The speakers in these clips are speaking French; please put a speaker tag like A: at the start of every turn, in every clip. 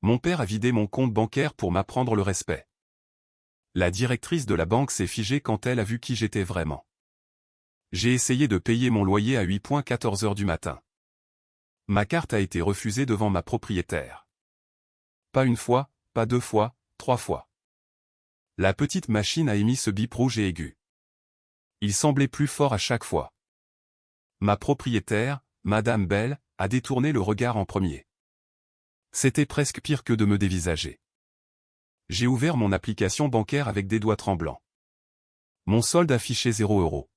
A: Mon père a vidé mon compte bancaire pour m'apprendre le respect. La directrice de la banque s'est figée quand elle a vu qui j'étais vraiment. J'ai essayé de payer mon loyer à 8h14 du matin. Ma carte a été refusée devant ma propriétaire. Pas une fois, pas deux fois, 3 fois. La petite machine a émis ce bip rouge et aigu. Il semblait plus fort à chaque fois. Ma propriétaire, Madame Bell, a détourné le regard en premier. C'était presque pire que de me dévisager. J'ai ouvert mon application bancaire avec des doigts tremblants. Mon solde affichait 0 €.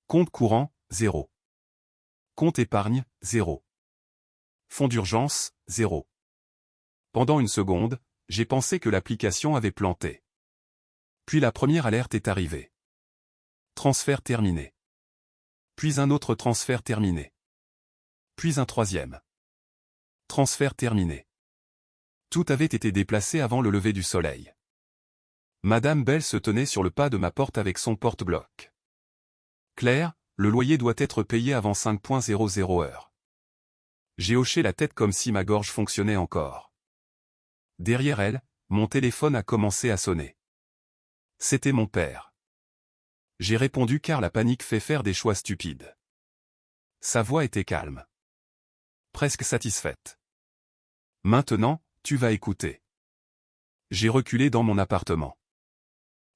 A: Compte courant, 0. Compte épargne, 0. Fonds d'urgence, 0. Pendant une seconde, j'ai pensé que l'application avait planté. Puis la première alerte est arrivée. Transfert terminé. Puis un autre transfert terminé. Puis un troisième. Transfert terminé. Tout avait été déplacé avant le lever du soleil. Madame Bell se tenait sur le pas de ma porte avec son porte-bloc. Claire, le loyer doit être payé avant 5.00 heures. J'ai hoché la tête comme si ma gorge fonctionnait encore. Derrière elle, mon téléphone a commencé à sonner. C'était mon père. J'ai répondu car la panique fait faire des choix stupides. Sa voix était calme. Presque satisfaite. Maintenant, tu vas écouter. J'ai reculé dans mon appartement.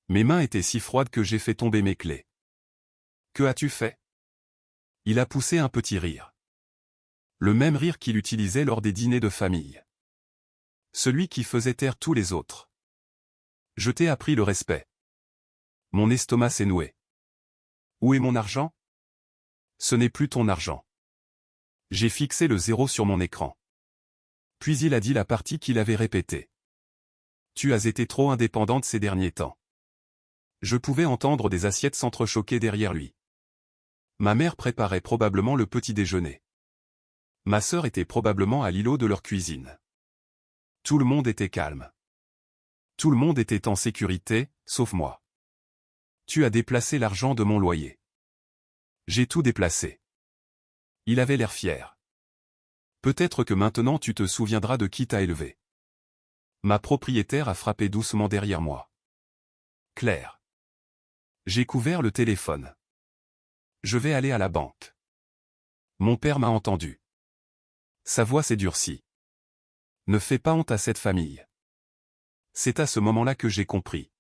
A: Mes mains étaient si froides que j'ai fait tomber mes clés. Que as-tu fait? Il a poussé un petit rire. Le même rire qu'il utilisait lors des dîners de famille. Celui qui faisait taire tous les autres. Je t'ai appris le respect. Mon estomac s'est noué. Où est mon argent? Ce n'est plus ton argent. J'ai fixé le 0 sur mon écran. Puis il a dit la partie qu'il avait répétée. Tu as été trop indépendante ces derniers temps. Je pouvais entendre des assiettes s'entrechoquer derrière lui. Ma mère préparait probablement le petit déjeuner. Ma sœur était probablement à l'îlot de leur cuisine. Tout le monde était calme. Tout le monde était en sécurité, sauf moi. Tu as déplacé l'argent de mon loyer. J'ai tout déplacé. Il avait l'air fier. Peut-être que maintenant tu te souviendras de qui t'a élevé. Ma propriétaire a frappé doucement derrière moi. Claire. J'ai couvert le téléphone. Je vais aller à la banque. Mon père m'a entendu. Sa voix s'est durcie. Ne fais pas honte à cette famille. C'est à ce moment-là que j'ai compris.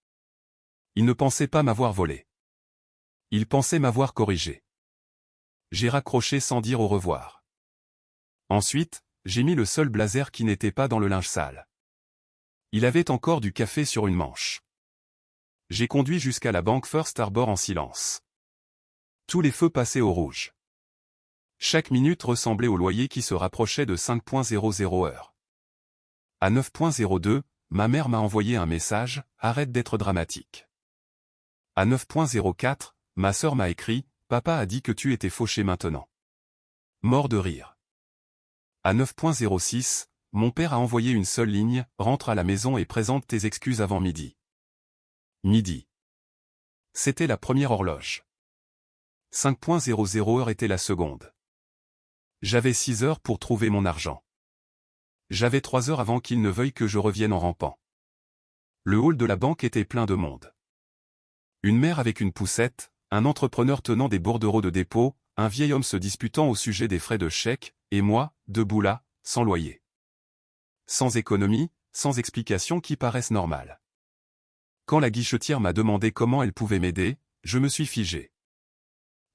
A: Il ne pensait pas m'avoir volé. Il pensait m'avoir corrigé. J'ai raccroché sans dire au revoir. Ensuite, j'ai mis le seul blazer qui n'était pas dans le linge sale. Il avait encore du café sur une manche. J'ai conduit jusqu'à la banque First Harbor en silence. Tous les feux passaient au rouge. Chaque minute ressemblait au loyer qui se rapprochait de 5.00 heures. À 9.02, ma mère m'a envoyé un message, arrête d'être dramatique. À 9.04, ma sœur m'a écrit, papa a dit que tu étais fauché maintenant. Mort de rire. À 9.06, mon père a envoyé une seule ligne, rentre à la maison et présente tes excuses avant midi. Midi. C'était la première horloge. 5.00 heure était la seconde. J'avais 6 heures pour trouver mon argent. J'avais 3 heures avant qu'il ne veuille que je revienne en rampant. Le hall de la banque était plein de monde. Une mère avec une poussette, un entrepreneur tenant des bordereaux de dépôt, un vieil homme se disputant au sujet des frais de chèque, et moi, debout là, sans loyer. Sans économie, sans explications qui paraissent normales. Quand la guichetière m'a demandé comment elle pouvait m'aider, je me suis figé.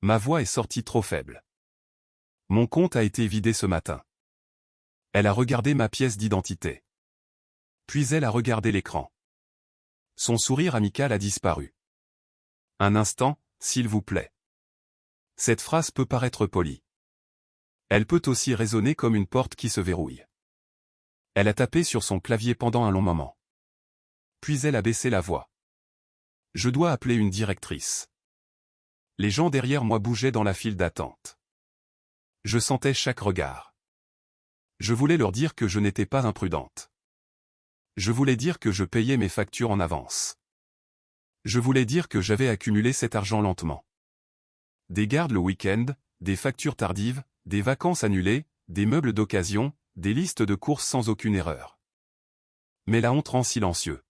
A: Ma voix est sortie trop faible. Mon compte a été vidé ce matin. Elle a regardé ma pièce d'identité. Puis elle a regardé l'écran. Son sourire amical a disparu. Un instant, s'il vous plaît. Cette phrase peut paraître polie. Elle peut aussi résonner comme une porte qui se verrouille. Elle a tapé sur son clavier pendant un long moment. Puis elle a baissé la voix. Je dois appeler une directrice. Les gens derrière moi bougeaient dans la file d'attente. Je sentais chaque regard. Je voulais leur dire que je n'étais pas imprudente. Je voulais dire que je payais mes factures en avance. Je voulais dire que j'avais accumulé cet argent lentement. Des gardes le week-end, des factures tardives, des vacances annulées, des meubles d'occasion, des listes de courses sans aucune erreur. Mais la honte rend silencieux.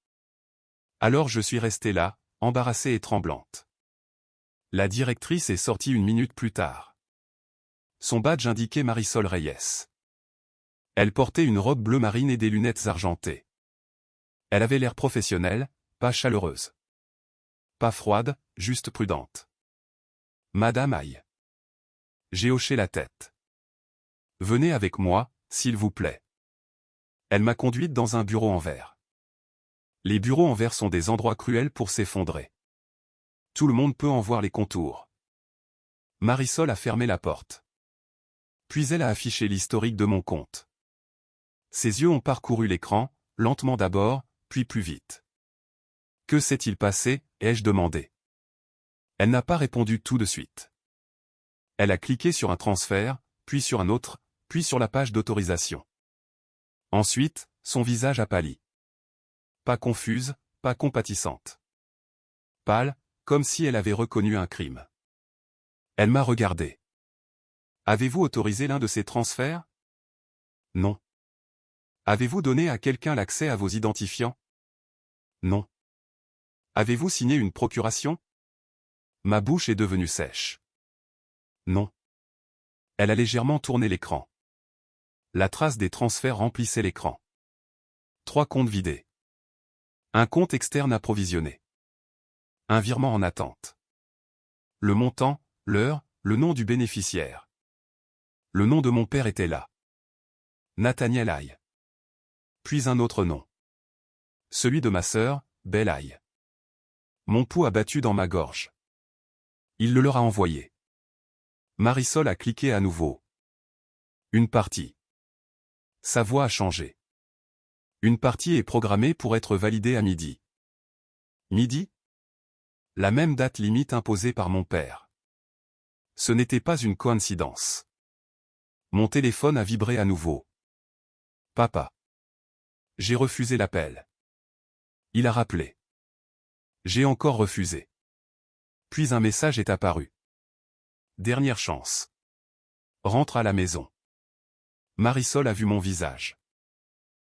A: Alors je suis restée là, embarrassée et tremblante. La directrice est sortie 1 minute plus tard. Son badge indiquait Marisol Reyes. Elle portait une robe bleu marine et des lunettes argentées. Elle avait l'air professionnelle, pas chaleureuse. Pas froide, juste prudente. Madame Aïe. J'ai hoché la tête. Venez avec moi, s'il vous plaît. Elle m'a conduite dans un bureau en verre. Les bureaux en verre sont des endroits cruels pour s'effondrer. Tout le monde peut en voir les contours. Marisol a fermé la porte. Puis elle a affiché l'historique de mon compte. Ses yeux ont parcouru l'écran, lentement d'abord, puis plus vite. Que s'est-il passé, ai-je demandé. Elle n'a pas répondu tout de suite. Elle a cliqué sur un transfert, puis sur un autre, puis sur la page d'autorisation. Ensuite, son visage a pâli. Pas confuse, pas compatissante. Pâle, comme si elle avait reconnu un crime. Elle m'a regardé. Avez-vous autorisé l'un de ces transferts? Non. Avez-vous donné à quelqu'un l'accès à vos identifiants? Non. Avez-vous signé une procuration? Ma bouche est devenue sèche. Non. Elle a légèrement tourné l'écran. La trace des transferts remplissait l'écran. 3 comptes vidés. Un compte externe approvisionné. Un virement en attente. Le montant, l'heure, le nom du bénéficiaire. Le nom de mon père était là. Nathaniel Aïe. Puis un autre nom. Celui de ma sœur, Belle Aïe. Mon pouls a battu dans ma gorge. Il le leur a envoyé. Marisol a cliqué à nouveau. Une partie. Sa voix a changé. Une partie est programmée pour être validée à midi. Midi? La même date limite imposée par mon père. Ce n'était pas une coïncidence. Mon téléphone a vibré à nouveau. Papa. J'ai refusé l'appel. Il a rappelé. J'ai encore refusé. Puis un message est apparu. Dernière chance. Rentre à la maison. Marisol a vu mon visage.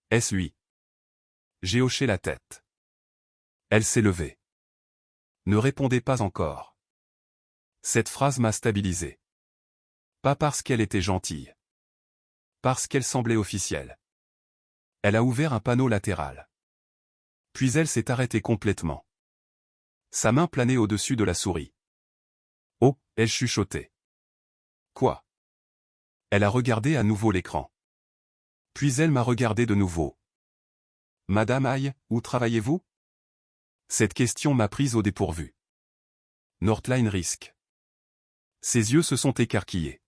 A: Est-ce lui? J'ai hoché la tête. Elle s'est levée. Ne répondez pas encore. Cette phrase m'a stabilisé. Pas parce qu'elle était gentille. Parce qu'elle semblait officielle. Elle a ouvert un panneau latéral. Puis elle s'est arrêtée complètement. Sa main planait au-dessus de la souris. Oh, ai-je chuchoté. Quoi? Elle a regardé à nouveau l'écran. Puis elle m'a regardé de nouveau. Madame Aïe, où travaillez-vous? Cette question m'a prise au dépourvu. Northline Risk. Ses yeux se sont écarquillés.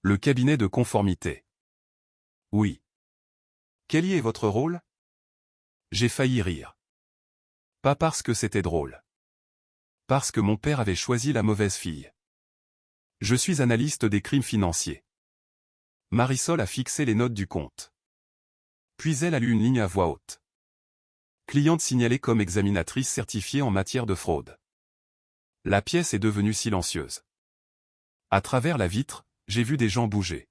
A: Le cabinet de conformité. Oui. Quel y est votre rôle? J'ai failli rire. Pas parce que c'était drôle. Parce que mon père avait choisi la mauvaise fille. Je suis analyste des crimes financiers. Marisol a fixé les notes du compte. Puis elle a lu une ligne à voix haute. Cliente signalée comme examinatrice certifiée en matière de fraude. La pièce est devenue silencieuse. À travers la vitre, j'ai vu des gens bouger.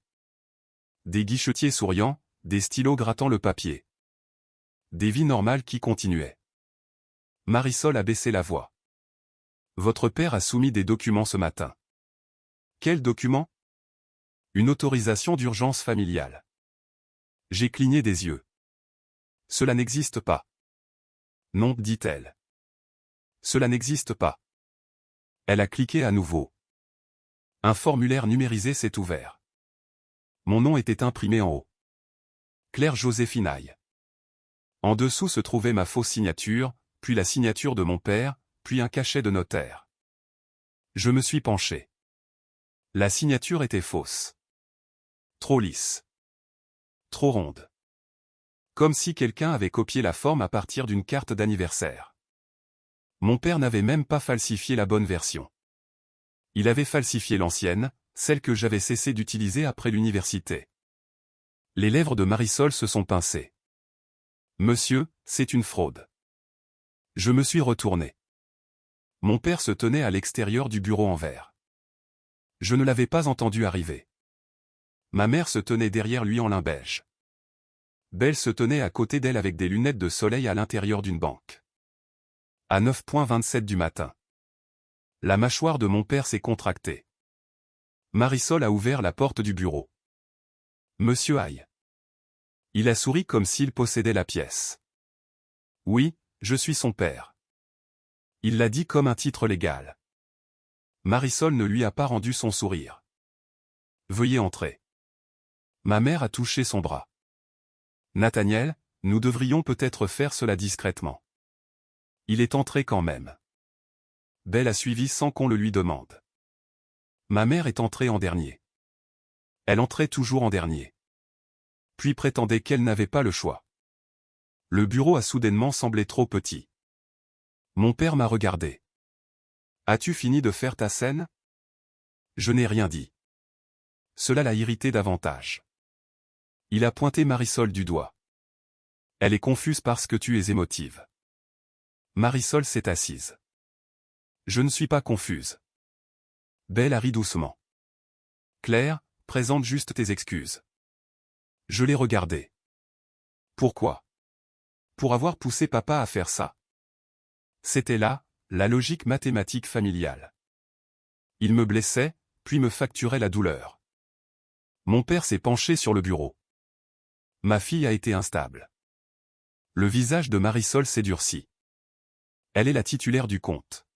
A: Des guichetiers souriants, des stylos grattant le papier. Des vies normales qui continuaient. Marisol a baissé la voix. Votre père a soumis des documents ce matin. Quels documents? Une autorisation d'urgence familiale. J'ai cligné des yeux. Cela n'existe pas. Non, dit-elle. Cela n'existe pas. Elle a cliqué à nouveau. Un formulaire numérisé s'est ouvert. Mon nom était imprimé en haut. Claire-Joséphine Aïe. En dessous se trouvait ma fausse signature, puis la signature de mon père, puis un cachet de notaire. Je me suis penché. La signature était fausse. Trop lisse. Trop ronde. Comme si quelqu'un avait copié la forme à partir d'une carte d'anniversaire. Mon père n'avait même pas falsifié la bonne version. Il avait falsifié l'ancienne, celle que j'avais cessé d'utiliser après l'université. Les lèvres de Marisol se sont pincées. Monsieur, c'est une fraude. Je me suis retourné. Mon père se tenait à l'extérieur du bureau en verre. Je ne l'avais pas entendu arriver. Ma mère se tenait derrière lui en lin beige. Belle se tenait à côté d'elle avec des lunettes de soleil à l'intérieur d'une banque. À 9h27 du matin. La mâchoire de mon père s'est contractée. Marisol a ouvert la porte du bureau. Monsieur Aïe. Il a souri comme s'il possédait la pièce. Oui, je suis son père. Il l'a dit comme un titre légal. Marisol ne lui a pas rendu son sourire. Veuillez entrer. Ma mère a touché son bras. Nathaniel, nous devrions peut-être faire cela discrètement. Il est entré quand même. Belle a suivi sans qu'on le lui demande. Ma mère est entrée en dernier. Elle entrait toujours en dernier. Puis prétendait qu'elle n'avait pas le choix. Le bureau a soudainement semblé trop petit. Mon père m'a regardé. As-tu fini de faire ta scène? Je n'ai rien dit. Cela l'a irrité davantage. Il a pointé Marisol du doigt. Elle est confuse parce que tu es émotive. Marisol s'est assise. Je ne suis pas confuse. Belle a ri doucement. Claire, présente juste tes excuses. Je l'ai regardé. Pourquoi? Pour avoir poussé papa à faire ça. C'était là, la logique mathématique familiale. Il me blessait, puis me facturait la douleur. Mon père s'est penché sur le bureau. Ma fille a été instable. Le visage de Marisol s'est durci. Elle est la titulaire du compte.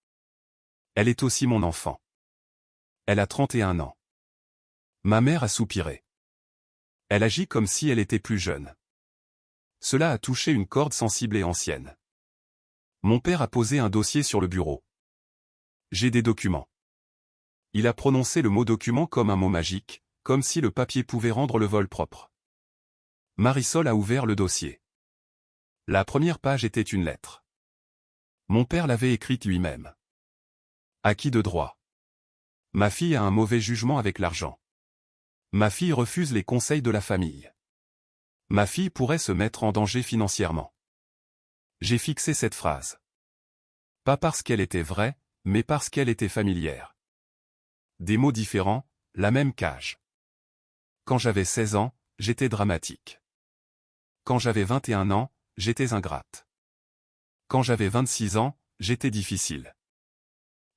A: Elle est aussi mon enfant. Elle a 31 ans. Ma mère a soupiré. Elle agit comme si elle était plus jeune. Cela a touché une corde sensible et ancienne. Mon père a posé un dossier sur le bureau. J'ai des documents. Il a prononcé le mot document comme un mot magique, comme si le papier pouvait rendre le vol propre. Marisol a ouvert le dossier. La première page était une lettre. Mon père l'avait écrite lui-même. À qui de droit? Ma fille a un mauvais jugement avec l'argent. Ma fille refuse les conseils de la famille. Ma fille pourrait se mettre en danger financièrement. J'ai fixé cette phrase. Pas parce qu'elle était vraie, mais parce qu'elle était familière. Des mots différents, la même cage. Quand j'avais 16 ans, j'étais dramatique. Quand j'avais 21 ans, j'étais ingrate. Quand j'avais 26 ans, j'étais difficile.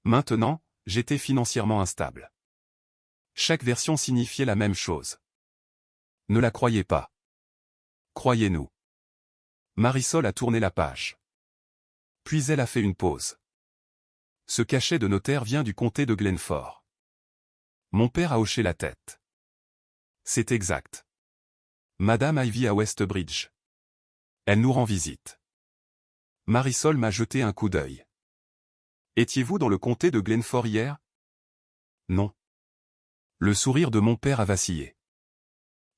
A: Maintenant, j'étais financièrement instable. Chaque version signifiait la même chose. Ne la croyez pas. Croyez-nous. Marisol a tourné la page. Puis elle a fait une pause. Ce cachet de notaire vient du comté de Glenford. Mon père a hoché la tête. C'est exact. Madame Ivy à Westbridge. Elle nous rend visite. Marisol m'a jeté un coup d'œil. Étiez-vous dans le comté de Glenford hier? Non. Le sourire de mon père a vacillé.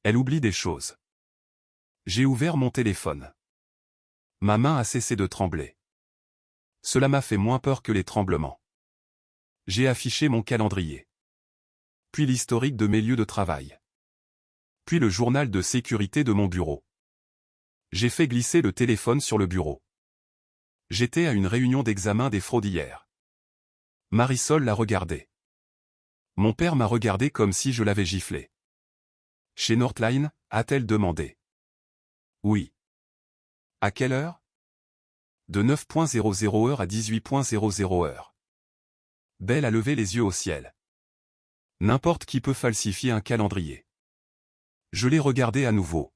A: Elle oublie des choses. J'ai ouvert mon téléphone. Ma main a cessé de trembler. Cela m'a fait moins peur que les tremblements. J'ai affiché mon calendrier. Puis l'historique de mes lieux de travail. Puis le journal de sécurité de mon bureau. J'ai fait glisser le téléphone sur le bureau. J'étais à une réunion d'examen des fraudes hier. Marisol l'a regardé. Mon père m'a regardé comme si je l'avais giflé. Chez Northline, a-t-elle demandé. Oui. À quelle heure? De 9.00 à 18.00. Belle a levé les yeux au ciel. N'importe qui peut falsifier un calendrier. Je l'ai regardé à nouveau.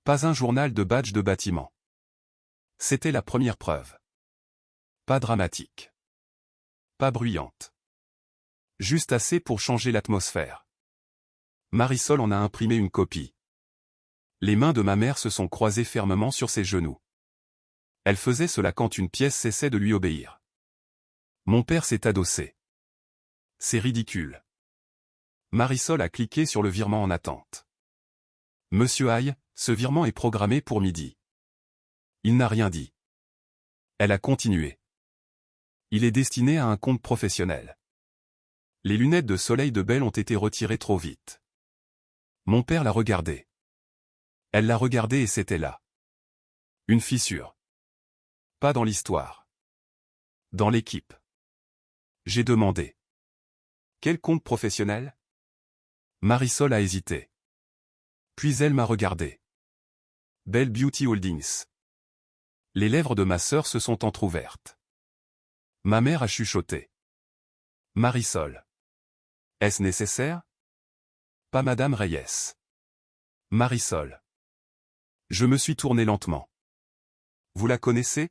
A: Pas un journal de badge de bâtiment. C'était la première preuve. Pas dramatique. Pas bruyante. Juste assez pour changer l'atmosphère. Marisol en a imprimé une copie. Les mains de ma mère se sont croisées fermement sur ses genoux. Elle faisait cela quand une pièce cessait de lui obéir. Mon père s'est adossé. C'est ridicule. Marisol a cliqué sur le virement en attente. Monsieur Aïe, ce virement est programmé pour midi. Il n'a rien dit. Elle a continué. Il est destiné à un compte professionnel. Les lunettes de soleil de Belle ont été retirées trop vite. Mon père l'a regardée. Elle l'a regardée et c'était là. Une fissure. Pas dans l'histoire. Dans l'équipe. J'ai demandé. Quel compte professionnel? Marisol a hésité. Puis elle m'a regardé. Belle Beauty Holdings. Les lèvres de ma sœur se sont entr'ouvertes. Ma mère a chuchoté. Marisol. Est-ce nécessaire? Pas Madame Reyes. Marisol. Je me suis tourné lentement. Vous la connaissez?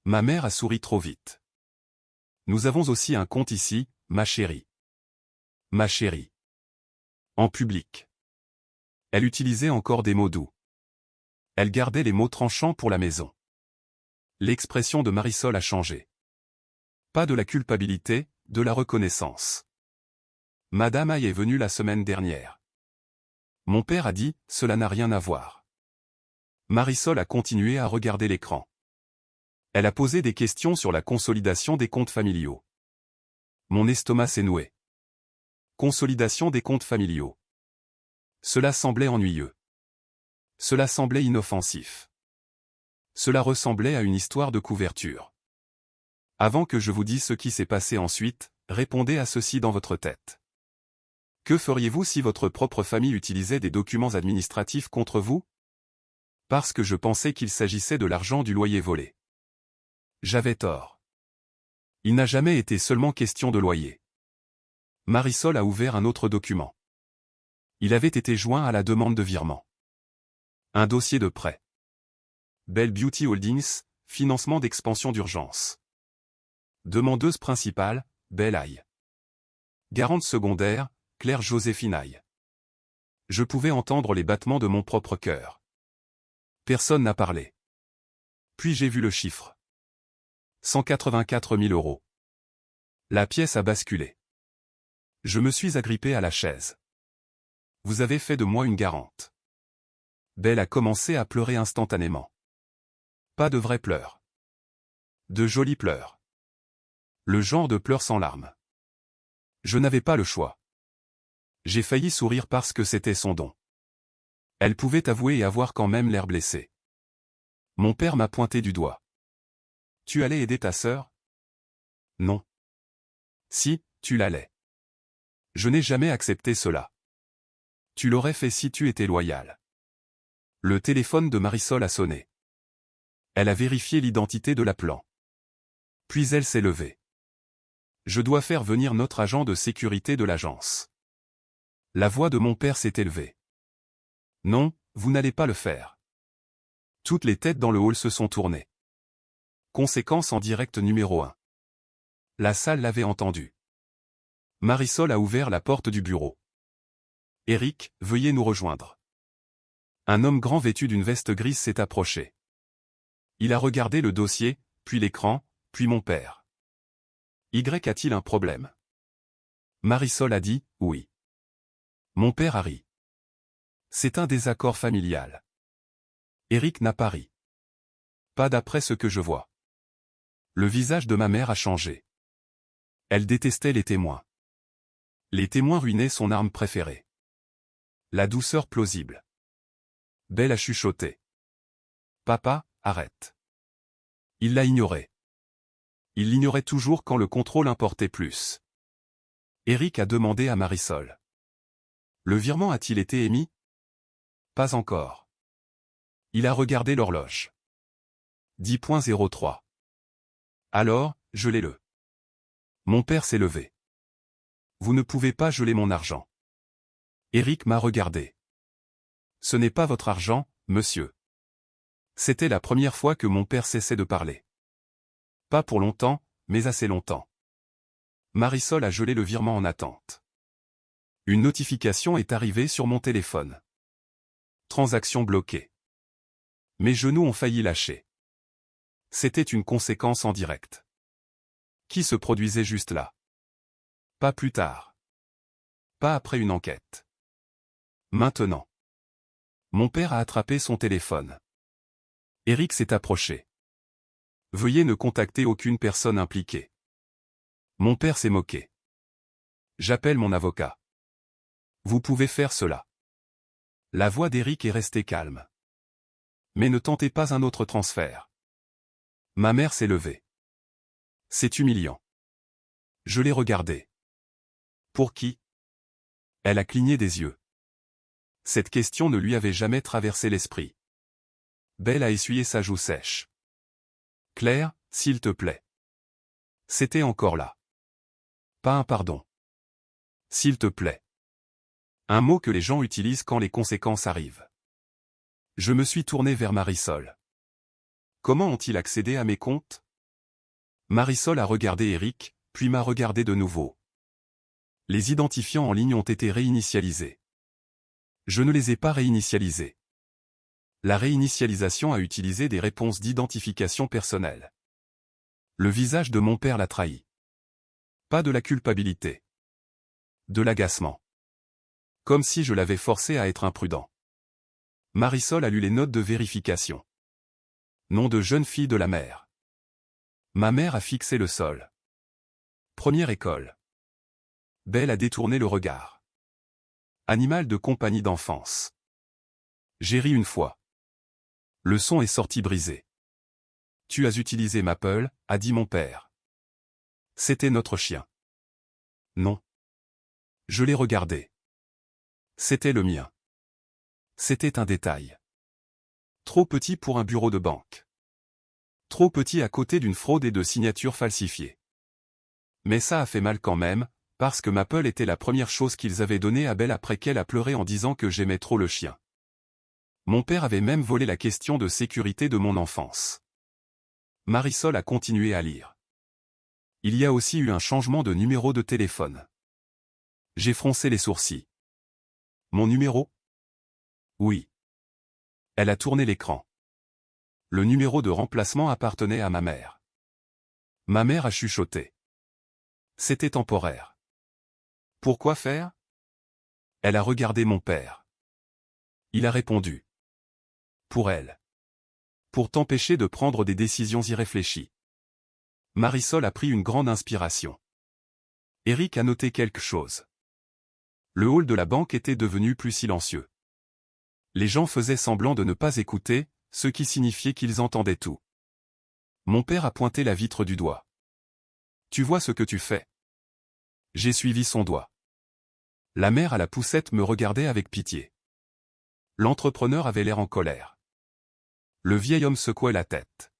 A: Ma mère a souri trop vite. Nous avons aussi un compte ici, ma chérie. Ma chérie. En public. Elle utilisait encore des mots doux. Elle gardait les mots tranchants pour la maison. L'expression de Marisol a changé. Pas de la culpabilité, de la reconnaissance. Madame Aïe est venue la semaine dernière. Mon père a dit, cela n'a rien à voir. Marisol a continué à regarder l'écran. Elle a posé des questions sur la consolidation des comptes familiaux. Mon estomac s'est noué. Consolidation des comptes familiaux. Cela semblait ennuyeux. Cela semblait inoffensif. Cela ressemblait à une histoire de couverture. Avant que je vous dise ce qui s'est passé ensuite, répondez à ceci dans votre tête. Que feriez-vous si votre propre famille utilisait des documents administratifs contre vous? Parce que je pensais qu'il s'agissait de l'argent du loyer volé. J'avais tort. Il n'a jamais été seulement question de loyer. Marisol a ouvert un autre document. Il avait été joint à la demande de virement. Un dossier de prêt. Belle Beauty Holdings, financement d'expansion d'urgence. Demandeuse principale, Belle Aïe. Garante secondaire, Claire Joséphine Aïe. Je pouvais entendre les battements de mon propre cœur. Personne n'a parlé. Puis j'ai vu le chiffre. 184 000 €. La pièce a basculé. Je me suis agrippé à la chaise. Vous avez fait de moi une garante. Belle a commencé à pleurer instantanément. Pas de vrais pleurs. De jolis pleurs. Le genre de pleurs sans larmes. Je n'avais pas le choix. J'ai failli sourire parce que c'était son don. Elle pouvait avouer et avoir quand même l'air blessé. Mon père m'a pointé du doigt. Tu allais aider ta sœur? Non. Si, tu l'allais. Je n'ai jamais accepté cela. Tu l'aurais fait si tu étais loyal. Le téléphone de Marisol a sonné. Elle a vérifié l'identité de l'appelant. Puis elle s'est levée. Je dois faire venir notre agent de sécurité de l'agence. La voix de mon père s'est élevée. Non, vous n'allez pas le faire. Toutes les têtes dans le hall se sont tournées. Conséquence en direct numéro 1. La salle l'avait entendu. Marisol a ouvert la porte du bureau. Eric, veuillez nous rejoindre. Un homme grand vêtu d'une veste grise s'est approché. Il a regardé le dossier, puis l'écran, puis mon père. Y a-t-il un problème? Marisol a dit, oui. Mon père a ri. C'est un désaccord familial. Eric n'a pas ri. Pas d'après ce que je vois. Le visage de ma mère a changé. Elle détestait les témoins. Les témoins ruinaient son arme préférée. La douceur plausible. Belle a chuchoté. Papa, arrête. Il l'a ignoré. Il l'ignorait toujours quand le contrôle importait plus. Eric a demandé à Marisol. Le virement a-t-il été émis? Pas encore. Il a regardé l'horloge. 10.03. Alors, gelez-le. Mon père s'est levé. Vous ne pouvez pas geler mon argent. Eric m'a regardé. Ce n'est pas votre argent, monsieur. C'était la première fois que mon père cessait de parler. Pas pour longtemps, mais assez longtemps. Marisol a gelé le virement en attente. Une notification est arrivée sur mon téléphone. Transaction bloquée. Mes genoux ont failli lâcher. C'était une conséquence en direct. Qui se produisait juste là. Pas plus tard. Pas après une enquête. Maintenant. Mon père a attrapé son téléphone. Eric s'est approché. Veuillez ne contacter aucune personne impliquée. Mon père s'est moqué. J'appelle mon avocat. Vous pouvez faire cela. La voix d'Eric est restée calme. Mais ne tentez pas un autre transfert. Ma mère s'est levée. C'est humiliant. Je l'ai regardée. Pour qui? Elle a cligné des yeux. Cette question ne lui avait jamais traversé l'esprit. Belle a essuyé sa joue sèche. Claire, s'il te plaît. C'était encore là. Pas un pardon. S'il te plaît. Un mot que les gens utilisent quand les conséquences arrivent. Je me suis tourné vers Marisol. Comment ont-ils accédé à mes comptes? Marisol a regardé Eric, puis m'a regardé de nouveau. Les identifiants en ligne ont été réinitialisés. Je ne les ai pas réinitialisés. La réinitialisation a utilisé des réponses d'identification personnelle. Le visage de mon père l'a trahi. Pas de la culpabilité. De l'agacement. Comme si je l'avais forcé à être imprudent. Marisol a lu les notes de vérification. Nom de jeune fille de la mère. Ma mère a fixé le sol. Première école. Belle a détourné le regard. Animal de compagnie d'enfance. J'ai ri une fois. Le son est sorti brisé. Tu as utilisé Maple, a dit mon père. C'était notre chien. Non. Je l'ai regardé. C'était le mien. C'était un détail. Trop petit pour un bureau de banque. Trop petit à côté d'une fraude et de signatures falsifiées. Mais ça a fait mal quand même, parce que Maple était la première chose qu'ils avaient donnée à Belle après qu'elle a pleuré en disant que j'aimais trop le chien. Mon père avait même volé la question de sécurité de mon enfance. Marisol a continué à lire. Il y a aussi eu un changement de numéro de téléphone. J'ai froncé les sourcils. Mon numéro? Oui. Elle a tourné l'écran. Le numéro de remplacement appartenait à ma mère. Ma mère a chuchoté. C'était temporaire. Pourquoi faire? Elle a regardé mon père. Il a répondu. Pour elle. Pour t'empêcher de prendre des décisions irréfléchies. Marisol a pris une grande inspiration. Eric a noté quelque chose. Le hall de la banque était devenu plus silencieux. Les gens faisaient semblant de ne pas écouter, ce qui signifiait qu'ils entendaient tout. Mon père a pointé la vitre du doigt. Tu vois ce que tu fais? J'ai suivi son doigt. La mère à la poussette me regardait avec pitié. L'entrepreneur avait l'air en colère. Le vieil homme secouait la tête.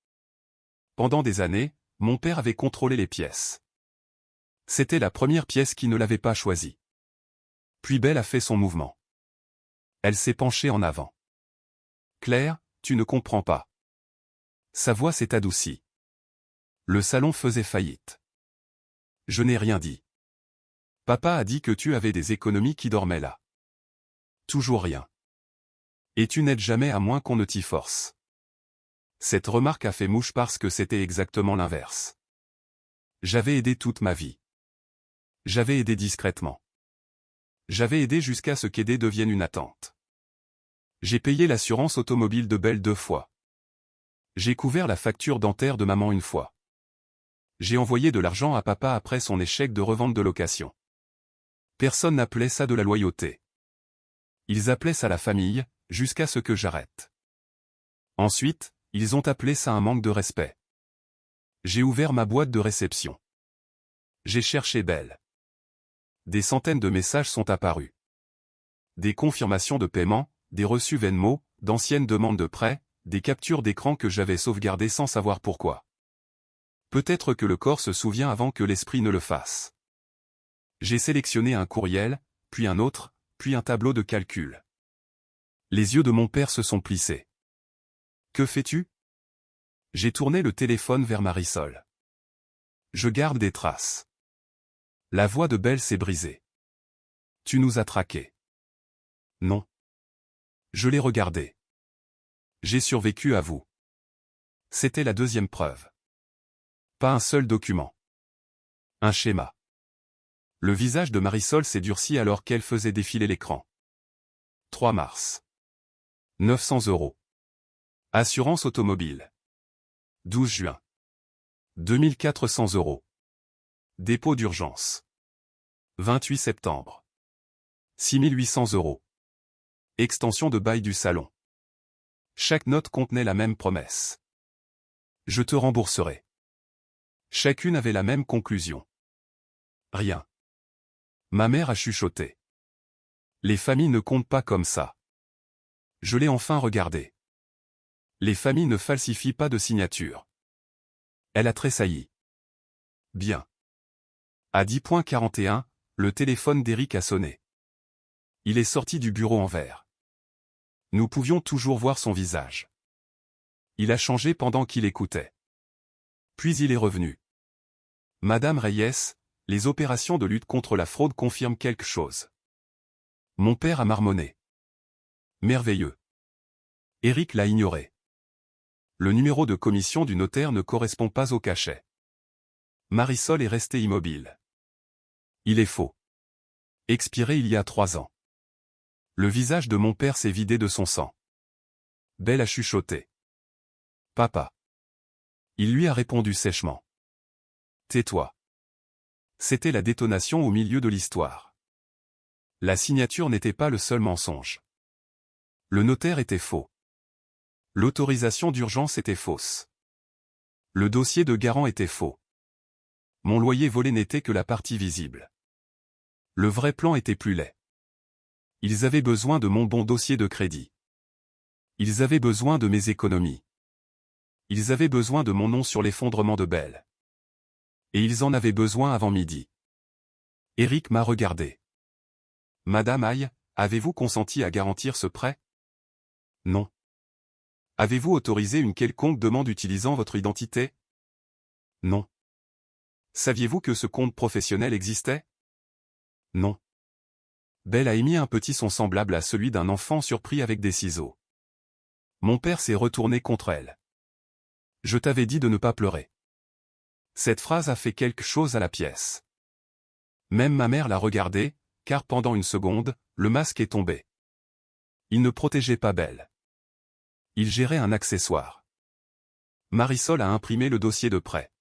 A: Pendant des années, mon père avait contrôlé les pièces. C'était la première pièce qui ne l'avait pas choisie. Puis Belle a fait son mouvement. Elle s'est penchée en avant. Claire, tu ne comprends pas. Sa voix s'est adoucie. Le salon faisait faillite. Je n'ai rien dit. Papa a dit que tu avais des économies qui dormaient là. Toujours rien. Et tu n'aides jamais à moins qu'on ne t'y force. Cette remarque a fait mouche parce que c'était exactement l'inverse. J'avais aidé toute ma vie. J'avais aidé discrètement. J'avais aidé jusqu'à ce qu'aider devienne une attente. J'ai payé l'assurance automobile de Belle 2 fois. J'ai couvert la facture dentaire de maman une fois. J'ai envoyé de l'argent à papa après son échec de revente de location. Personne n'appelait ça de la loyauté. Ils appelaient ça la famille, jusqu'à ce que j'arrête. Ensuite, ils ont appelé ça un manque de respect. J'ai ouvert ma boîte de réception. J'ai cherché Belle. Des centaines de messages sont apparus. Des confirmations de paiement, des reçus Venmo, d'anciennes demandes de prêt, des captures d'écran que j'avais sauvegardées sans savoir pourquoi. Peut-être que le corps se souvient avant que l'esprit ne le fasse. J'ai sélectionné un courriel, puis un autre, puis un tableau de calcul. Les yeux de mon père se sont plissés. Que fais-tu? J'ai tourné le téléphone vers Marisol. Je garde des traces. La voix de Belle s'est brisée. Tu nous as traqués. Non. Je l'ai regardé. J'ai survécu à vous. C'était la deuxième preuve. Pas un seul document. Un schéma. Le visage de Marisol s'est durci alors qu'elle faisait défiler l'écran. 3 mars. 900 €. Assurance automobile. 12 juin. 2400 €. Dépôt d'urgence. 28 septembre. 6800 €. Extension de bail du salon. Chaque note contenait la même promesse. Je te rembourserai. Chacune avait la même conclusion. Rien. Ma mère a chuchoté. Les familles ne comptent pas comme ça. Je l'ai enfin regardé. Les familles ne falsifient pas de signature. Elle a tressailli. Bien. À 10h41, le téléphone d'Éric a sonné. Il est sorti du bureau en verre. Nous pouvions toujours voir son visage. Il a changé pendant qu'il écoutait. Puis il est revenu. Madame Reyes, les opérations de lutte contre la fraude confirment quelque chose. Mon père a marmonné. Merveilleux. Éric l'a ignoré. Le numéro de commission du notaire ne correspond pas au cachet. Marisol est restée immobile. Il est faux. Expiré il y a 3 ans. Le visage de mon père s'est vidé de son sang. Belle a chuchoté. Papa. Il lui a répondu sèchement. Tais-toi. C'était la détonation au milieu de l'histoire. La signature n'était pas le seul mensonge. Le notaire était faux. L'autorisation d'urgence était fausse. Le dossier de garant était faux. Mon loyer volé n'était que la partie visible. Le vrai plan était plus laid. Ils avaient besoin de mon bon dossier de crédit. Ils avaient besoin de mes économies. Ils avaient besoin de mon nom sur l'effondrement de Belle. Et ils en avaient besoin avant midi. Éric m'a regardé. Madame Aye, avez-vous consenti à garantir ce prêt? Non. Avez-vous autorisé une quelconque demande utilisant votre identité? Non. Saviez-vous que ce compte professionnel existait? Non. Belle a émis un petit son semblable à celui d'un enfant surpris avec des ciseaux. Mon père s'est retourné contre elle. Je t'avais dit de ne pas pleurer. Cette phrase a fait quelque chose à la pièce. Même ma mère l'a regardé, car pendant une seconde, le masque est tombé. Il ne protégeait pas Belle. Il gérait un accessoire. Marisol a imprimé le dossier de prêt.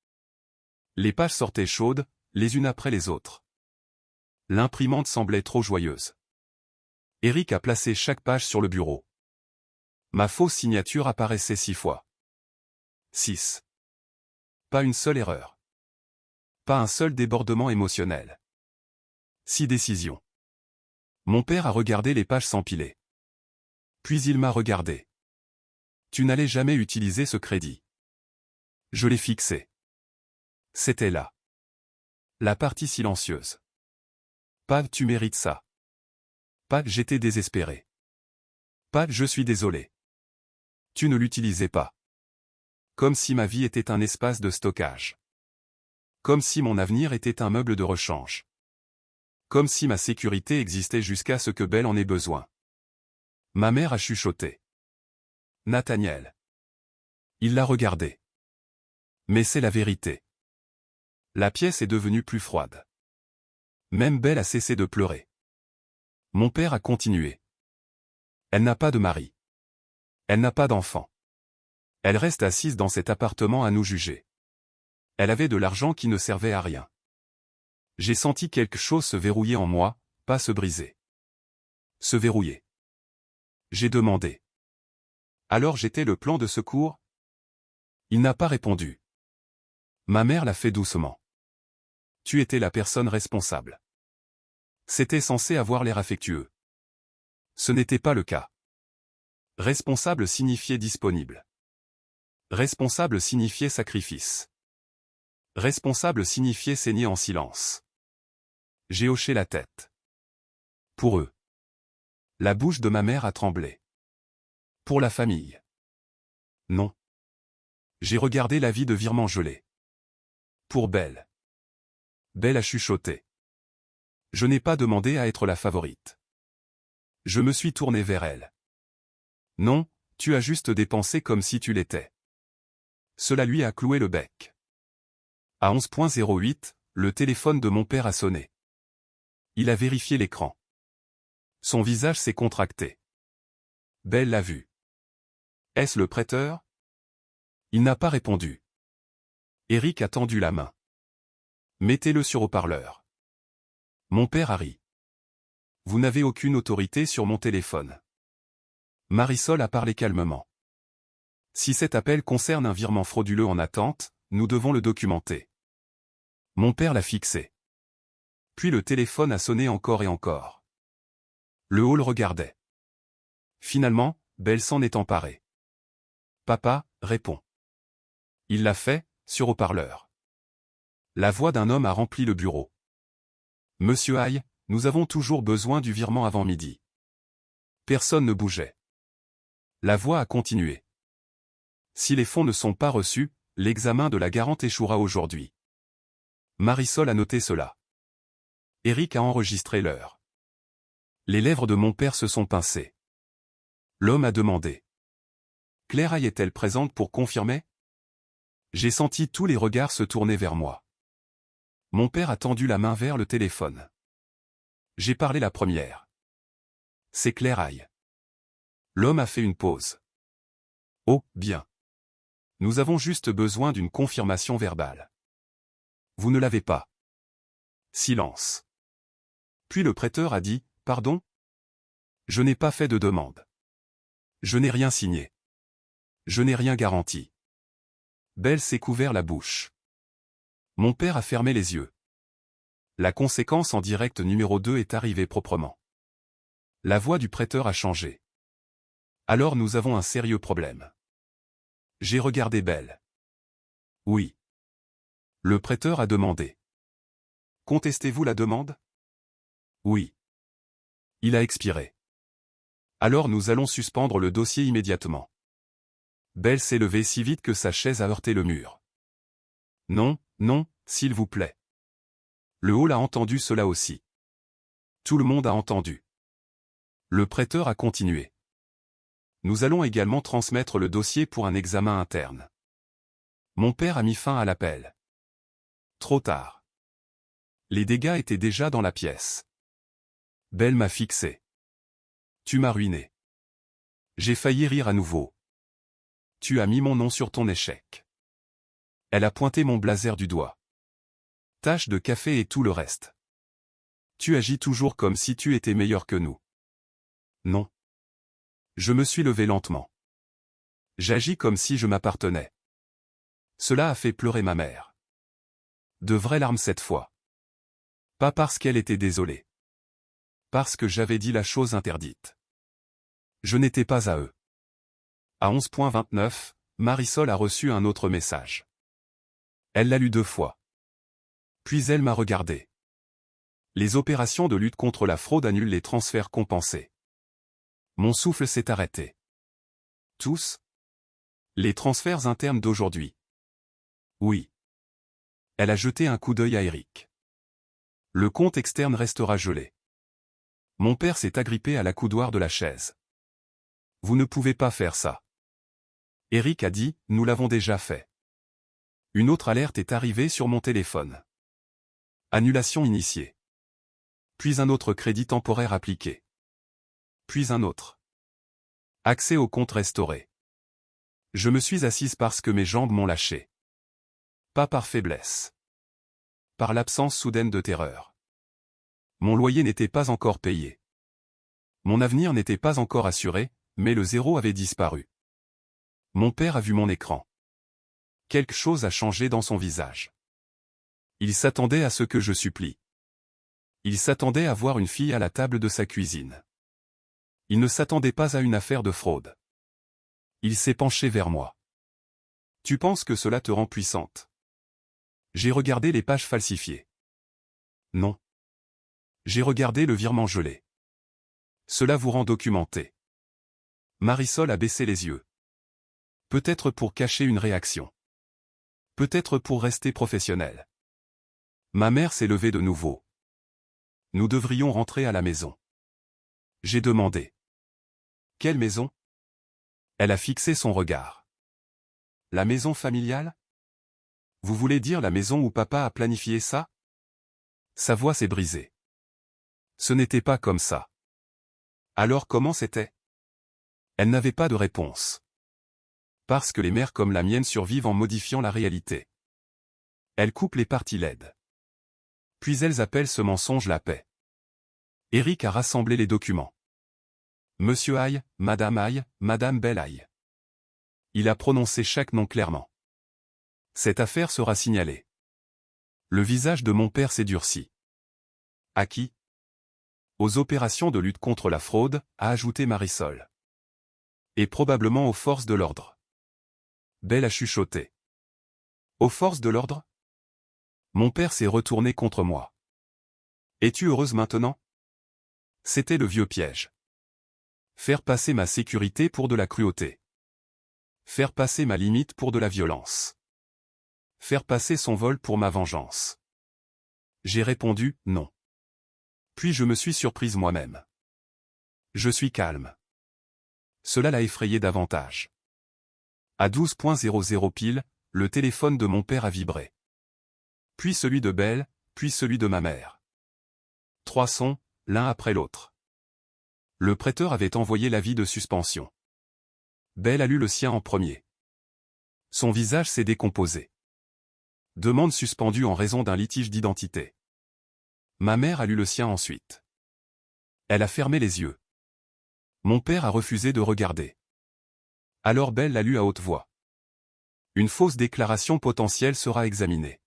A: Les pages sortaient chaudes, les unes après les autres. L'imprimante semblait trop joyeuse. Éric a placé chaque page sur le bureau. Ma fausse signature apparaissait 6 fois. 6. Pas une seule erreur. Pas un seul débordement émotionnel. 6 décisions. Mon père a regardé les pages s'empiler. Puis il m'a regardé. Tu n'allais jamais utiliser ce crédit. Je l'ai fixé. C'était là. La partie silencieuse. Pas tu mérites ça. Pas j'étais désespéré. Pas je suis désolé. Tu ne l'utilisais pas. Comme si ma vie était un espace de stockage. Comme si mon avenir était un meuble de rechange. Comme si ma sécurité existait jusqu'à ce que Belle en ait besoin. Ma mère a chuchoté. Nathaniel. Il l'a regardé. Mais c'est la vérité. La pièce est devenue plus froide. Même Belle a cessé de pleurer. Mon père a continué. Elle n'a pas de mari. Elle n'a pas d'enfant. Elle reste assise dans cet appartement à nous juger. Elle avait de l'argent qui ne servait à rien. J'ai senti quelque chose se verrouiller en moi, pas se briser. Se verrouiller. J'ai demandé. Alors j'étais le plan de secours? Il n'a pas répondu. Ma mère l'a fait doucement. Tu étais la personne responsable. C'était censé avoir l'air affectueux. Ce n'était pas le cas. Responsable signifiait disponible. Responsable signifiait sacrifice. Responsable signifiait saigner en silence. J'ai hoché la tête. Pour eux. La bouche de ma mère a tremblé. Pour la famille. Non. J'ai regardé la vie de virement gelé. Pour Belle. Belle a chuchoté. Je n'ai pas demandé à être la favorite. Je me suis tourné vers elle. Non, tu as juste dépensé comme si tu l'étais. Cela lui a cloué le bec. À 11h08, le téléphone de mon père a sonné. Il a vérifié l'écran. Son visage s'est contracté. Belle l'a vu. Est-ce le prêteur? Il n'a pas répondu. Éric a tendu la main. Mettez-le sur haut-parleur. Mon père a ri. Vous n'avez aucune autorité sur mon téléphone. Marisol a parlé calmement. Si cet appel concerne un virement frauduleux en attente, nous devons le documenter. Mon père l'a fixé. Puis le téléphone a sonné encore et encore. Le hall regardait. Finalement, Belle s'en est emparée. Papa, répond. Il l'a fait, sur haut-parleur. La voix d'un homme a rempli le bureau. Monsieur Aïe, nous avons toujours besoin du virement avant midi. Personne ne bougeait. La voix a continué. Si les fonds ne sont pas reçus, l'examen de la garante échouera aujourd'hui. Marisol a noté cela. Eric a enregistré l'heure. Les lèvres de mon père se sont pincées. L'homme a demandé. Claire Aïe est-elle présente pour confirmer? J'ai senti tous les regards se tourner vers moi. Mon père a tendu la main vers le téléphone. J'ai parlé la première. C'est Claire Aïe. L'homme a fait une pause. Oh, bien. Nous avons juste besoin d'une confirmation verbale. Vous ne l'avez pas. Silence. Puis le prêteur a dit, pardon? Je n'ai pas fait de demande. Je n'ai rien signé. Je n'ai rien garanti. Belle s'est couvert la bouche. Mon père a fermé les yeux. La conséquence en direct numéro 2 est arrivée proprement. La voix du prêteur a changé. Alors nous avons un sérieux problème. J'ai regardé Belle. Oui. Le prêteur a demandé. Contestez-vous la demande? Oui. Il a expiré. Alors nous allons suspendre le dossier immédiatement. Belle s'est levée si vite que sa chaise a heurté le mur. Non, non, s'il vous plaît. Le hall a entendu cela aussi. Tout le monde a entendu. Le prêteur a continué. Nous allons également transmettre le dossier pour un examen interne. Mon père a mis fin à l'appel. Trop tard. Les dégâts étaient déjà dans la pièce. Belle m'a fixé. Tu m'as ruiné. J'ai failli rire à nouveau. Tu as mis mon nom sur ton échec. Elle a pointé mon blazer du doigt. Tache de café et tout le reste. Tu agis toujours comme si tu étais meilleur que nous. Non. Je me suis levé lentement. J'agis comme si je m'appartenais. Cela a fait pleurer ma mère. De vraies larmes cette fois. Pas parce qu'elle était désolée. Parce que j'avais dit la chose interdite. Je n'étais pas à eux. À 11h29, Marisol a reçu un autre message. Elle l'a lu 2 fois. Puis elle m'a regardé. Les opérations de lutte contre la fraude annulent les transferts compensés. Mon souffle s'est arrêté. Tous? Les transferts internes d'aujourd'hui. Oui. Elle a jeté un coup d'œil à Eric. Le compte externe restera gelé. Mon père s'est agrippé à l'accoudoir de la chaise. Vous ne pouvez pas faire ça. Eric a dit, nous l'avons déjà fait. Une autre alerte est arrivée sur mon téléphone. Annulation initiée. Puis un autre crédit temporaire appliqué. Puis un autre. Accès au compte restauré. Je me suis assise parce que mes jambes m'ont lâché. Pas par faiblesse. Par l'absence soudaine de terreur. Mon loyer n'était pas encore payé. Mon avenir n'était pas encore assuré, mais le zéro avait disparu. Mon père a vu mon écran. Quelque chose a changé dans son visage. Il s'attendait à ce que je supplie. Il s'attendait à voir une fille à la table de sa cuisine. Il ne s'attendait pas à une affaire de fraude. Il s'est penché vers moi. Tu penses que cela te rend puissante? J'ai regardé les pages falsifiées. Non. J'ai regardé le virement gelé. Cela vous rend documenté. Marisol a baissé les yeux. Peut-être pour cacher une réaction. Peut-être pour rester professionnelle. Ma mère s'est levée de nouveau. Nous devrions rentrer à la maison. J'ai demandé. Quelle maison? Elle a fixé son regard. La maison familiale? Vous voulez dire la maison où papa a planifié ça? Sa voix s'est brisée. Ce n'était pas comme ça. Alors comment c'était? Elle n'avait pas de réponse. Parce que les mères comme la mienne survivent en modifiant la réalité. Elles coupent les parties laides. Puis elles appellent ce mensonge la paix. Eric a rassemblé les documents. Monsieur Aïe, Madame Aïe, Madame Belle Aïe. Il a prononcé chaque nom clairement. Cette affaire sera signalée. Le visage de mon père s'est durci. À qui? Aux opérations de lutte contre la fraude, a ajouté Marisol. Et probablement aux forces de l'ordre. Belle a chuchoté. Aux forces de l'ordre? Mon père s'est retourné contre moi. Es-tu heureuse maintenant? C'était le vieux piège. Faire passer ma sécurité pour de la cruauté. Faire passer ma limite pour de la violence. Faire passer son vol pour ma vengeance. J'ai répondu, non. Puis je me suis surprise moi-même. Je suis calme. Cela l'a effrayé davantage. À 12:00 pile, le téléphone de mon père a vibré. Puis celui de Belle, puis celui de ma mère. 3 sons, l'un après l'autre. Le prêteur avait envoyé l'avis de suspension. Belle a lu le sien en premier. Son visage s'est décomposé. Demande suspendue en raison d'un litige d'identité. Ma mère a lu le sien ensuite. Elle a fermé les yeux. Mon père a refusé de regarder. Alors Belle l'a lu à haute voix. Une fausse déclaration potentielle sera examinée.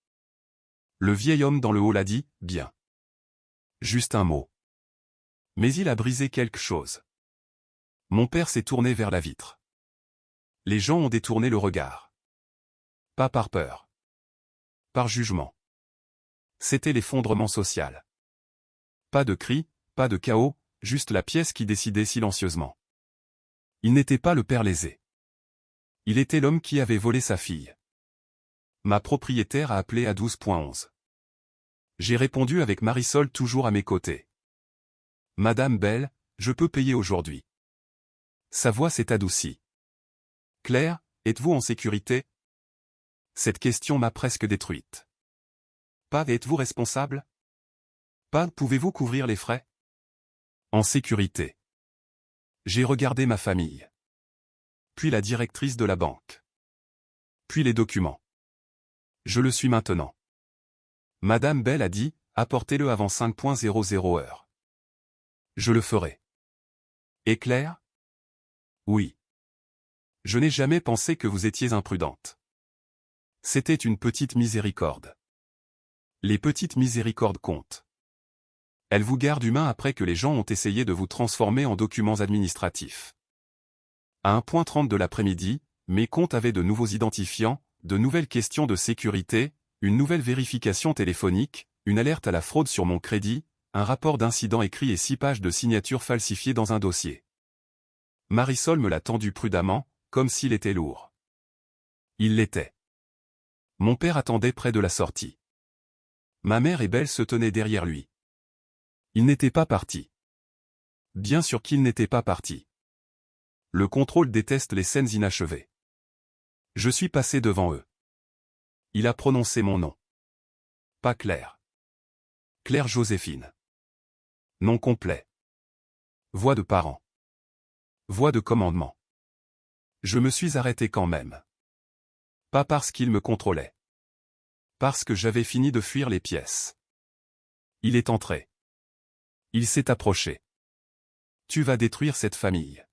A: Le vieil homme dans le hall a dit, bien. Juste un mot. Mais il a brisé quelque chose. Mon père s'est tourné vers la vitre. Les gens ont détourné le regard. Pas par peur. Par jugement. C'était l'effondrement social. Pas de cris, pas de chaos, juste la pièce qui décidait silencieusement. Il n'était pas le père lésé. Il était l'homme qui avait volé sa fille. Ma propriétaire a appelé à 12:11. J'ai répondu avec Marisol toujours à mes côtés. Madame Belle, je peux payer aujourd'hui. Sa voix s'est adoucie. Claire, êtes-vous en sécurité? Cette question m'a presque détruite. Pas êtes-vous responsable? Pas pouvez-vous couvrir les frais? En sécurité. J'ai regardé ma famille. Puis la directrice de la banque. Puis les documents. Je le suis maintenant. Madame Belle a dit, apportez-le avant 5:00 heure. Je le ferai. Et Claire? Oui. Je n'ai jamais pensé que vous étiez imprudente. C'était une petite miséricorde. Les petites miséricordes comptent. Elles vous gardent humain après que les gens ont essayé de vous transformer en documents administratifs. À 1:30 de l'après-midi, mes comptes avaient de nouveaux identifiants, de nouvelles questions de sécurité, une nouvelle vérification téléphonique, une alerte à la fraude sur mon crédit, un rapport d'incident écrit et 6 pages de signatures falsifiées dans un dossier. Marisol me l'a tendu prudemment, comme s'il était lourd. Il l'était. Mon père attendait près de la sortie. Ma mère et Belle se tenaient derrière lui. Il n'était pas parti. Bien sûr qu'il n'était pas parti. Le contrôle déteste les scènes inachevées. Je suis passé devant eux. Il a prononcé mon nom. Pas Claire. Claire Joséphine. Nom complet. Voix de parent. Voix de commandement. Je me suis arrêté quand même. Pas parce qu'il me contrôlait. Parce que j'avais fini de fuir les pièces. Il est entré. Il s'est approché. Tu vas détruire cette famille.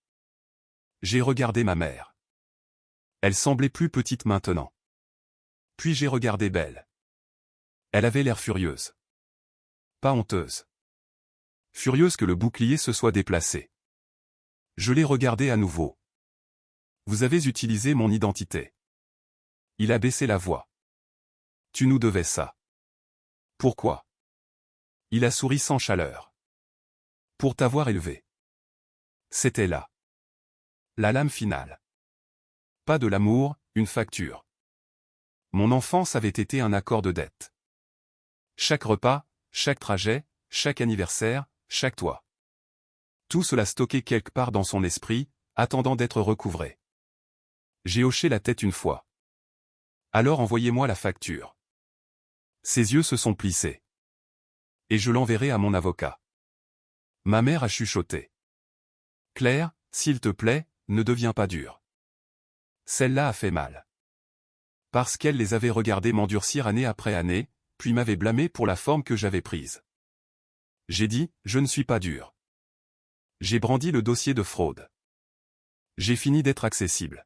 A: J'ai regardé ma mère. Elle semblait plus petite maintenant. Puis j'ai regardé Belle. Elle avait l'air furieuse. Pas honteuse. Furieuse que le bouclier se soit déplacé. Je l'ai regardé à nouveau. Vous avez utilisé mon identité. Il a baissé la voix. Tu nous devais ça. Pourquoi? Il a souri sans chaleur. Pour t'avoir élevé. C'était là. La lame finale. Pas de l'amour, une facture. Mon enfance avait été un accord de dette. Chaque repas, chaque trajet, chaque anniversaire, chaque toit. Tout cela stocké quelque part dans son esprit, attendant d'être recouvré. J'ai hoché la tête une fois. Alors envoyez-moi la facture. Ses yeux se sont plissés. Et je l'enverrai à mon avocat. Ma mère a chuchoté. Claire, s'il te plaît, ne deviens pas dure. Celle-là a fait mal. Parce qu'elle les avait regardés m'endurcir année après année, puis m'avait blâmé pour la forme que j'avais prise. J'ai dit, je ne suis pas dur. J'ai brandi le dossier de fraude. J'ai fini d'être accessible.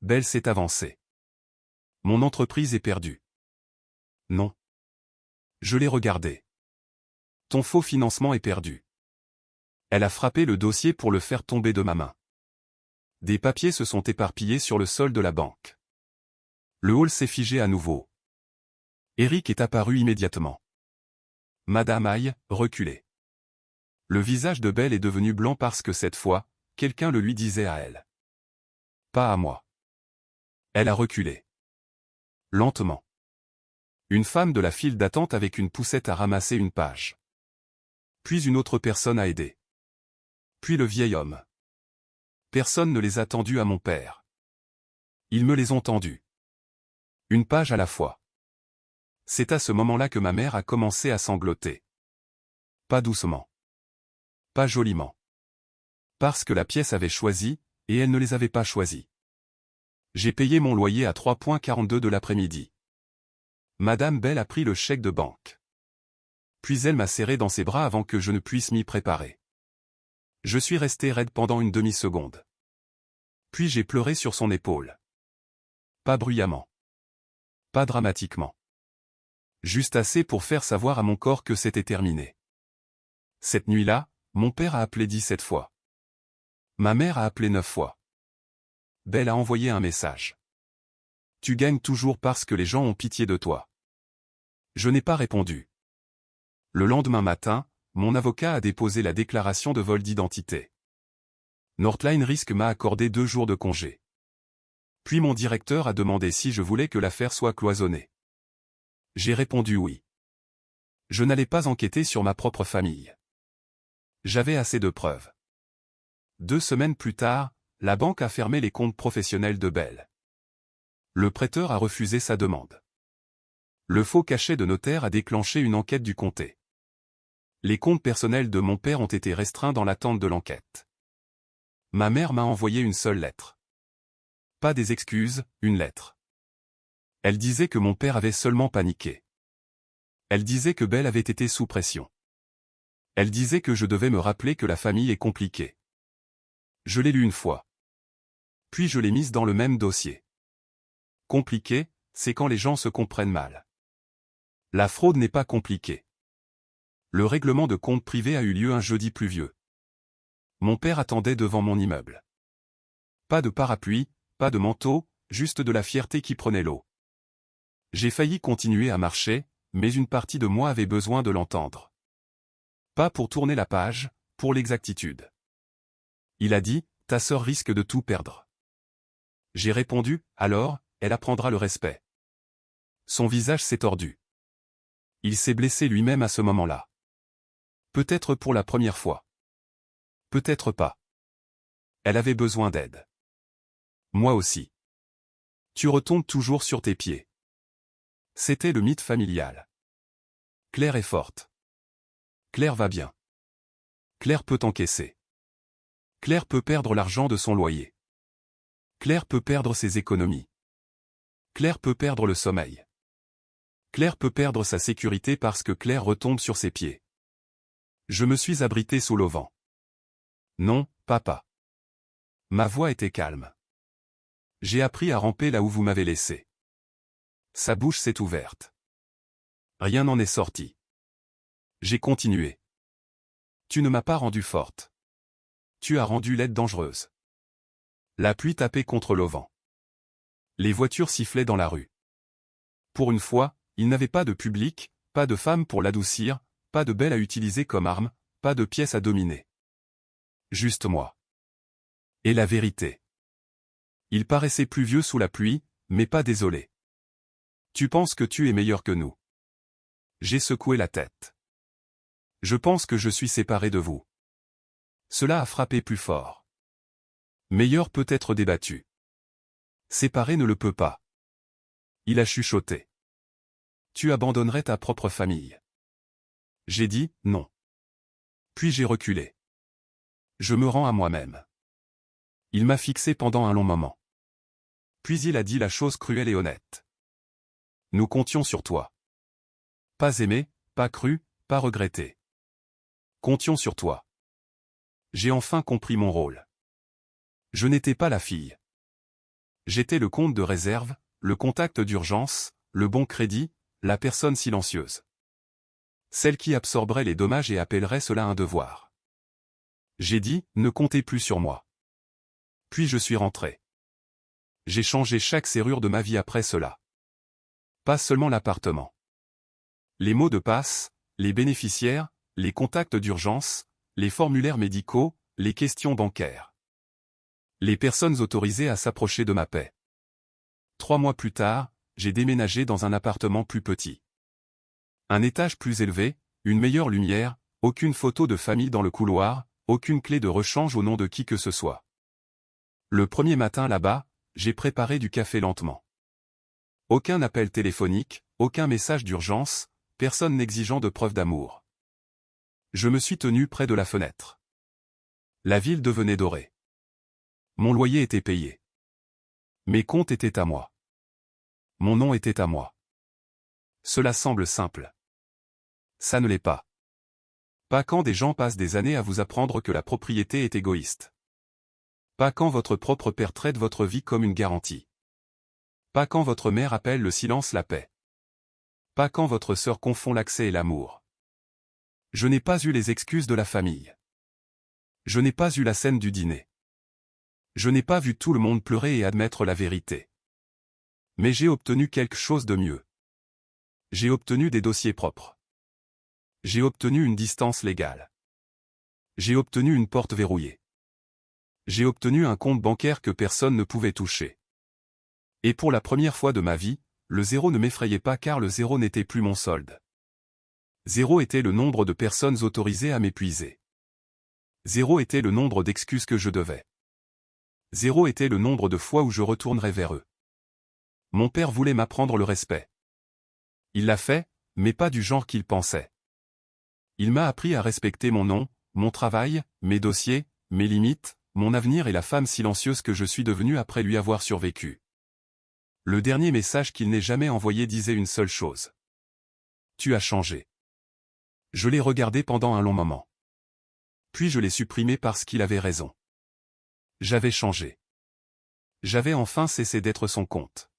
A: Belle s'est avancée. Mon entreprise est perdue. Non. Je l'ai regardé. Ton faux financement est perdu. Elle a frappé le dossier pour le faire tomber de ma main. Des papiers se sont éparpillés sur le sol de la banque. Le hall s'est figé à nouveau. Eric est apparu immédiatement. Madame Aille, reculez. Le visage de Belle est devenu blanc parce que cette fois, quelqu'un le lui disait à elle. Pas à moi. Elle a reculé. Lentement. Une femme de la file d'attente avec une poussette a ramassé une page. Puis une autre personne a aidé. Puis le vieil homme. Personne ne les a tendus à mon père. Ils me les ont tendus. Une page à la fois. C'est à ce moment-là que ma mère a commencé à sangloter. Pas doucement. Pas joliment. Parce que la pièce avait choisi, et elle ne les avait pas choisis. J'ai payé mon loyer à 3,42 de l'après-midi. Madame Belle a pris le chèque de banque. Puis elle m'a serré dans ses bras avant que je ne puisse m'y préparer. Je suis resté raide pendant une demi-seconde. Puis j'ai pleuré sur son épaule. Pas bruyamment. Pas dramatiquement. Juste assez pour faire savoir à mon corps que c'était terminé. Cette nuit-là, mon père a appelé 17 fois. Ma mère a appelé 9 fois. Belle a envoyé un message. Tu gagnes toujours parce que les gens ont pitié de toi. Je n'ai pas répondu. Le lendemain matin, mon avocat a déposé la déclaration de vol d'identité. Northline Risk m'a accordé 2 jours de congé. Puis mon directeur a demandé si je voulais que l'affaire soit cloisonnée. J'ai répondu oui. Je n'allais pas enquêter sur ma propre famille. J'avais assez de preuves. 2 semaines plus tard, la banque a fermé les comptes professionnels de Belle. Le prêteur a refusé sa demande. Le faux cachet de notaire a déclenché une enquête du comté. Les comptes personnels de mon père ont été restreints dans l'attente de l'enquête. Ma mère m'a envoyé une seule lettre. Pas des excuses, une lettre. Elle disait que mon père avait seulement paniqué. Elle disait que Belle avait été sous pression. Elle disait que je devais me rappeler que la famille est compliquée. Je l'ai lu une fois. Puis je l'ai mise dans le même dossier. Compliqué, c'est quand les gens se comprennent mal. La fraude n'est pas compliquée. Le règlement de compte privé a eu lieu un jeudi pluvieux. Mon père attendait devant mon immeuble. Pas de parapluie, pas de manteau, juste de la fierté qui prenait l'eau. J'ai failli continuer à marcher, mais une partie de moi avait besoin de l'entendre. Pas pour tourner la page, pour l'exactitude. Il a dit, ta sœur risque de tout perdre. J'ai répondu, alors, elle apprendra le respect. Son visage s'est tordu. Il s'est blessé lui-même à ce moment-là. Peut-être pour la première fois. Peut-être pas. Elle avait besoin d'aide. Moi aussi. Tu retombes toujours sur tes pieds. C'était le mythe familial. Claire est forte. Claire va bien. Claire peut encaisser. Claire peut perdre l'argent de son loyer. Claire peut perdre ses économies. Claire peut perdre le sommeil. Claire peut perdre sa sécurité parce que Claire retombe sur ses pieds. Je me suis abrité sous l'auvent. Non, papa. Ma voix était calme. J'ai appris à ramper là où vous m'avez laissé. Sa bouche s'est ouverte. Rien n'en est sorti. J'ai continué. Tu ne m'as pas rendue forte. Tu as rendu l'aide dangereuse. La pluie tapait contre l'auvent. Les voitures sifflaient dans la rue. Pour une fois, il n'avait pas de public, pas de femme pour l'adoucir, pas de Belle à utiliser comme arme, pas de pièce à dominer. Juste moi. Et la vérité. Il paraissait plus vieux sous la pluie, mais pas désolé. Tu penses que tu es meilleur que nous. J'ai secoué la tête. Je pense que je suis séparé de vous. Cela a frappé plus fort. Meilleur peut être débattu. Séparé ne le peut pas. Il a chuchoté. Tu abandonnerais ta propre famille. J'ai dit, non. Puis j'ai reculé. Je me rends à moi-même. Il m'a fixé pendant un long moment. Puis il a dit la chose cruelle et honnête. Nous comptions sur toi. Pas aimé, pas cru, pas regretté. Comptions sur toi. J'ai enfin compris mon rôle. Je n'étais pas la fille. J'étais le compte de réserve, le contact d'urgence, le bon crédit, la personne silencieuse. Celle qui absorberait les dommages et appellerait cela un devoir. J'ai dit, ne comptez plus sur moi. Puis je suis rentré. J'ai changé chaque serrure de ma vie après cela. Pas seulement l'appartement. Les mots de passe, les bénéficiaires, les contacts d'urgence, les formulaires médicaux, les questions bancaires. Les personnes autorisées à s'approcher de ma paix. 3 mois plus tard, j'ai déménagé dans un appartement plus petit. Un étage plus élevé, une meilleure lumière, aucune photo de famille dans le couloir, aucune clé de rechange au nom de qui que ce soit. Le premier matin là-bas, j'ai préparé du café lentement. Aucun appel téléphonique, aucun message d'urgence, personne n'exigeant de preuves d'amour. Je me suis tenu près de la fenêtre. La ville devenait dorée. Mon loyer était payé. Mes comptes étaient à moi. Mon nom était à moi. Cela semble simple. Ça ne l'est pas. Pas quand des gens passent des années à vous apprendre que la propriété est égoïste. Pas quand votre propre père traite votre vie comme une garantie. Pas quand votre mère appelle le silence la paix. Pas quand votre sœur confond l'accès et l'amour. Je n'ai pas eu les excuses de la famille. Je n'ai pas eu la scène du dîner. Je n'ai pas vu tout le monde pleurer et admettre la vérité. Mais j'ai obtenu quelque chose de mieux. J'ai obtenu des dossiers propres. J'ai obtenu une distance légale. J'ai obtenu une porte verrouillée. J'ai obtenu un compte bancaire que personne ne pouvait toucher. Et pour la première fois de ma vie, le zéro ne m'effrayait pas car le zéro n'était plus mon solde. Zéro était le nombre de personnes autorisées à m'épuiser. Zéro était le nombre d'excuses que je devais. Zéro était le nombre de fois où je retournerais vers eux. Mon père voulait m'apprendre le respect. Il l'a fait, mais pas du genre qu'il pensait. Il m'a appris à respecter mon nom, mon travail, mes dossiers, mes limites, mon avenir et la femme silencieuse que je suis devenue après lui avoir survécu. Le dernier message qu'il n'ait jamais envoyé disait une seule chose. Tu as changé. Je l'ai regardé pendant un long moment. Puis je l'ai supprimé parce qu'il avait raison. J'avais changé. J'avais enfin cessé d'être son compte.